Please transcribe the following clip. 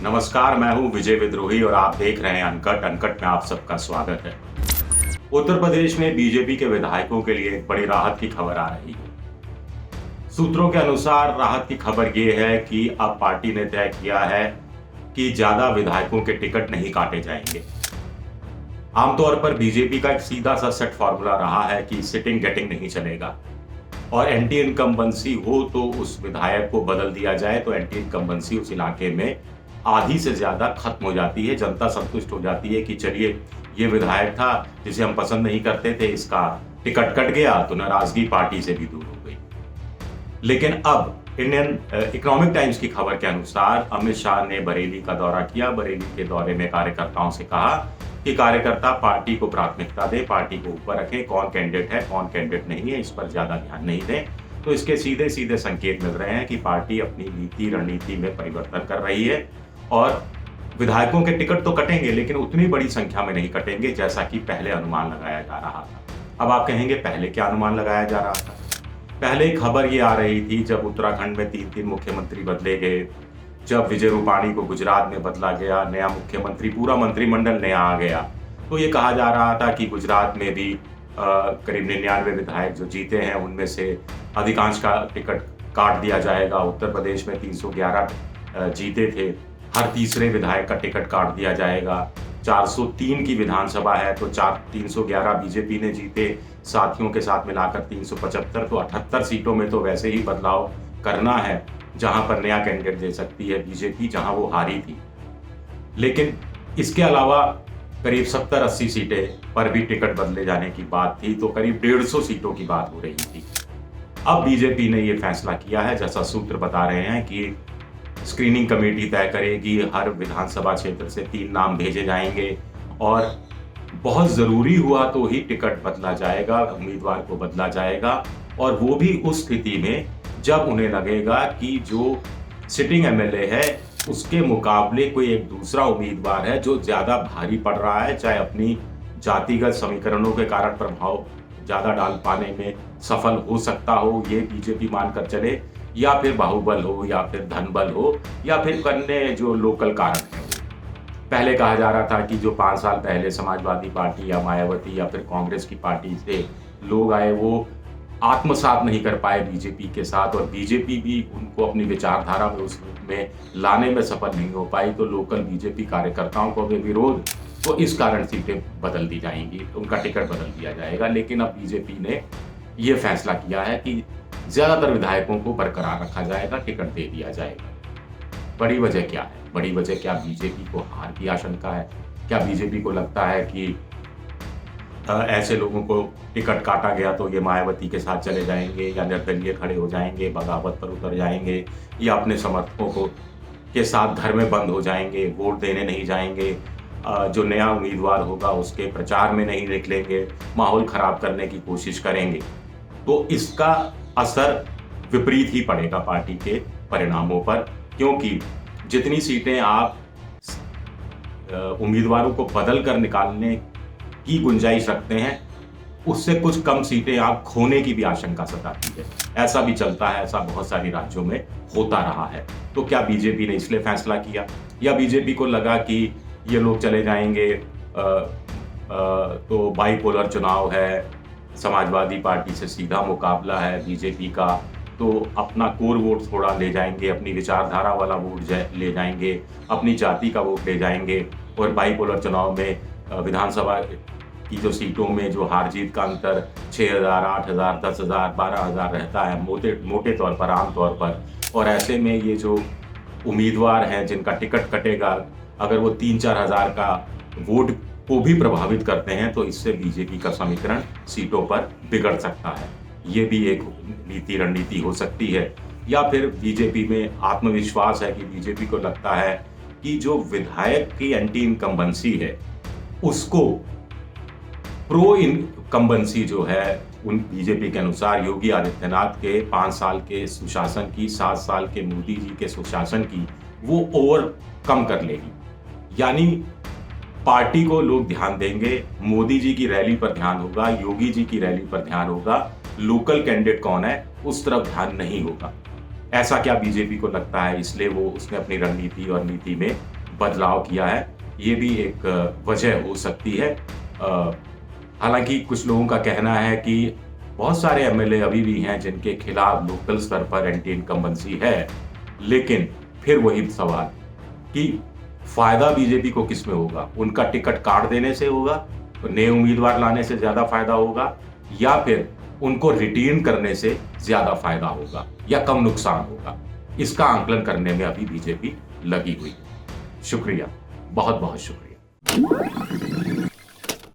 नमस्कार, मैं हूं विजय विद्रोही और आप देख रहे हैं अनकट। अनकट में आप सबका स्वागत है। उत्तर प्रदेश में बीजेपी के विधायकों के लिए एक बड़ी राहत की खबर आ रही है। सूत्रों के अनुसार राहत की खबर ये है कि अब पार्टी ने तय किया है कि ज्यादा विधायकों के टिकट नहीं काटे जाएंगे। आमतौर पर बीजेपी का एक सीधा सा सेट फॉर्मूला रहा है कि सिटिंग गेटिंग नहीं चलेगा और एंटी इनकम्बेंसी हो तो उस विधायक को बदल दिया जाए तो एंटी इनकम्बेंसी उस इलाके में आधी से ज्यादा खत्म हो जाती है। जनता संतुष्ट हो जाती है कि चलिए ये विधायक था जिसे हम पसंद नहीं करते थे, इसका टिकट कट गया तो नाराजगी पार्टी से भी दूर हो गई। लेकिन अब इंडियन इकोनॉमिक टाइम्स की खबर के अनुसार अमित शाह ने बरेली का दौरा किया। बरेली के दौरे में कार्यकर्ताओं से कहा कि कार्यकर्ता पार्टी को प्राथमिकता दे, पार्टी को ऊपर रखें, कौन कैंडिडेट है कौन कैंडिडेट नहीं है इस पर ज्यादा ध्यान नहीं दें। तो इसके सीधे सीधे संकेत मिल रहे हैं कि पार्टी अपनी नीति रणनीति में परिवर्तन कर रही है और विधायकों के टिकट तो कटेंगे लेकिन उतनी बड़ी संख्या में नहीं कटेंगे जैसा कि पहले अनुमान लगाया जा रहा था। अब आप कहेंगे पहले क्या अनुमान लगाया जा रहा था? पहले खबर ये आ रही थी जब उत्तराखंड में 3 मुख्यमंत्री बदले गए, जब विजय रूपाणी को गुजरात में बदला गया, नया मुख्यमंत्री, पूरा मंत्रिमंडल नया आ गया, तो ये कहा जा रहा था कि गुजरात में भी करीब 99 विधायक जो जीते हैं उनमें से अधिकांश का टिकट काट दिया जाएगा। उत्तर प्रदेश में 311 जीते थे, हर तीसरे विधायक का टिकट काट दिया जाएगा। 403 की विधानसभा है तो 311 बीजेपी ने जीते, साथियों के साथ मिलाकर 375, तो 78 सीटों में तो वैसे ही बदलाव करना है जहां पर नया कैंडिडेट दे सकती है बीजेपी, जहां वो हारी थी। लेकिन इसके अलावा करीब 70-80 सीटें पर भी टिकट बदले जाने की बात थी, तो करीब 150 सीटों की बात हो रही थी। अब बीजेपी ने ये फैसला किया है, जैसा सूत्र बता रहे हैं कि स्क्रीनिंग कमेटी तय करेगी, हर विधानसभा क्षेत्र से 3 नाम भेजे जाएंगे और बहुत जरूरी हुआ तो ही टिकट बदला जाएगा, उम्मीदवार को बदला जाएगा, और वो भी उस स्थिति में जब उन्हें लगेगा कि जो सिटिंग एमएलए है उसके मुकाबले कोई एक दूसरा उम्मीदवार है जो ज्यादा भारी पड़ रहा है, चाहे अपनी जातिगत समीकरणों के कारण प्रभाव ज्यादा डाल पाने में सफल हो सकता हो, ये बीजेपी मानकर चले, या फिर बाहुबल हो, या फिर धनबल हो, या फिर अन्य जो लोकल कारण है। पहले कहा जा रहा था कि जो 5 साल पहले समाजवादी पार्टी या मायावती या फिर कांग्रेस की पार्टी से लोग आए वो आत्मसात नहीं कर पाए बीजेपी के साथ, और बीजेपी भी उनको अपनी विचारधारा में उसमें लाने में सफल नहीं हो पाई, तो लोकल बीजेपी कार्यकर्ताओं को भी विरोध, तो इस कारण सीटें बदल दी जाएंगी, उनका टिकट बदल दिया जाएगा। लेकिन अब बीजेपी ने यह फैसला किया है कि ज्यादातर विधायकों को बरकरार रखा जाएगा, टिकट दे दिया जाएगा। बड़ी वजह क्या है? बड़ी वजह क्या बीजेपी को हार की आशंका है? क्या बीजेपी को लगता है कि ऐसे लोगों को टिकट काटा गया तो ये मायावती के साथ चले जाएंगे या निर्दलीय खड़े हो जाएंगे, बगावत पर उतर जाएंगे, या अपने समर्थकों को के साथ घर में बंद हो जाएंगे, वोट देने नहीं जाएंगे, जो नया उम्मीदवार होगा उसके प्रचार में नहीं निकलेंगे, माहौल खराब करने की कोशिश करेंगे? तो इसका असर विपरीत ही पड़ेगा पार्टी के परिणामों पर, क्योंकि जितनी सीटें आप उम्मीदवारों को बदल कर निकालने की गुंजाइश रखते हैं उससे कुछ कम सीटें आप खोने की भी आशंका सताती है। ऐसा भी चलता है, ऐसा बहुत सारी राज्यों में होता रहा है। तो क्या बीजेपी ने इसलिए फैसला किया, या बीजेपी को लगा कि ये लोग चले जाएंगे तो बाइपोलर चुनाव है, समाजवादी पार्टी से सीधा मुकाबला है बीजेपी का, तो अपना कोर वोट थोड़ा ले जाएंगे, अपनी विचारधारा वाला वोट ले जाएंगे, अपनी जाति का वोट ले जाएंगे, और बाइपोलर चुनाव में विधानसभा की जो सीटों में जो हार जीत का अंतर 6,000, 8,000, 10,000, 12,000 रहता है मोटे तौर पर, आम तौर पर, और ऐसे में ये जो उम्मीदवार हैं जिनका टिकट कटेगा अगर वो 3-4 हज़ार का वोट को भी प्रभावित करते हैं तो इससे बीजेपी का समीकरण सीटों पर बिगड़ सकता है। ये भी एक नीति रणनीति हो सकती है। या फिर बीजेपी में आत्मविश्वास है कि बीजेपी को लगता है कि जो विधायक की एंटी इनकम्बेंसी है उसको प्रो इनकम्बेंसी जो है, उन बीजेपी के अनुसार योगी आदित्यनाथ के 5 साल के सुशासन की, 7 साल के मोदी जी के सुशासन की, वो ओवरकम कर लेगी। यानी पार्टी को लोग ध्यान देंगे, मोदी जी की रैली पर ध्यान होगा, योगी जी की रैली पर ध्यान होगा, लोकल कैंडिडेट कौन है उस तरफ ध्यान नहीं होगा। ऐसा क्या बीजेपी को लगता है, इसलिए वो उसने अपनी रणनीति और नीति में बदलाव किया है? ये भी एक वजह हो सकती है। हालांकि कुछ लोगों का कहना है कि बहुत सारे एमएलए अभी भी हैं जिनके खिलाफ लोकल स्तर पर एंटी इनकम्बेंसी है, लेकिन फिर वही सवाल कि फायदा बीजेपी को किस में होगा? उनका टिकट काट देने से होगा, तो नए उम्मीदवार लाने से ज्यादा फायदा होगा, या फिर उनको रिटेन करने से ज्यादा फायदा होगा, या कम नुकसान होगा? इसका आंकलन करने में अभी बीजेपी लगी हुई है। शुक्रिया, बहुत बहुत शुक्रिया।